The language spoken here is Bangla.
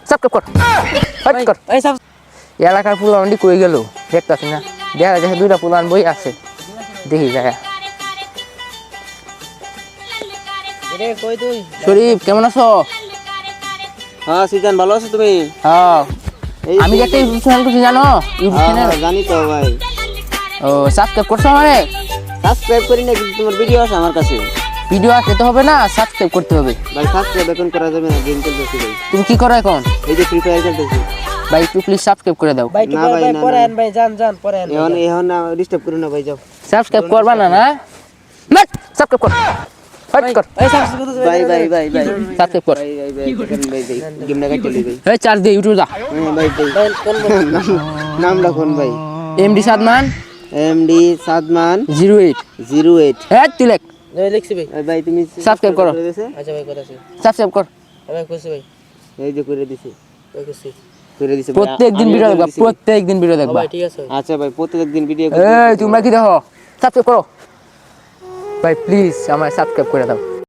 সাবস্ক্রাইব কর হট কর এই সব এলাকার পুলানডি কই গেল দেখতাছি না দেখা যায় দুইটা পুলান বই আছে দেখি যায় রে কই তুই শরীফ কেমন আছো হ্যাঁ সিজান ভালো আছো তুমি? হ্যাঁ আমি একটা ইউটিউব চ্যানেল করছি জানো ইউটিউব চ্যানেল জানি তো ভাই। ও সাবস্ক্রাইব করছো আমারে সাবস্ক্রাইব করি না কিন্তু তোমার ভিডিও আছে আমার কাছে। ভিডিও আসতে তো হবে না সাবস্ক্রাইব করতে হবে ভাই সাবস্ক্রাইব এখন করা যাবে না, গেম খেলতেছি ভাই। তুমি কি করো এখন এই যে ফ্রি ফায়ার খেলতেছি। ভাই একটু প্লিজ সাবস্ক্রাইব করে দাও ভাই না তুই ভাই, ভাই না, পরে না। আন ভাই জান জান পরে আন এখন না ডিস্টার্ব করো না ভাই, যাও। সাবস্ক্রাইব করবা না না না সাবস্ক্রাইব কর হট কর এই সাবস্ক্রাইব করতে ভাই ভাই ভাই ভাই সাবস্ক্রাইব কর ভাই ভাই ভাই দেখেন ভাই ভাই গেম না কাটলি ভাই। এই চার্জ দে ইউটিউব যা হ্যাঁ ভাই ভাই ভাই কোন নাম রাখুন ভাই। MD Sadman MD Sadman 08 08। হ্যাঁ তিলক ভাই লিখছি ভাই ভাই তুমি সাবস্ক্রাইব করো। করে দিয়েছে? আচ্ছা ভাই কথা আছে সাবস্ক্রাইব কর ভাই কইছি ভাই এই যে করে দিছি, ভাই কইছি করে দিছি ভাই। প্রত্যেকদিন আমিও ভিডিও করে দেখবা দিছি। প্রত্যেকদিন ভিডিও দেখবা ভাই ঠিক আছে আচ্ছা ভাই প্রত্যেকদিন ভিডিও এই তোমরা কি দেখো সাবস্ক্রাইব করো ভাই প্লিজ আমায় সাবস্ক্রাইব করে দাও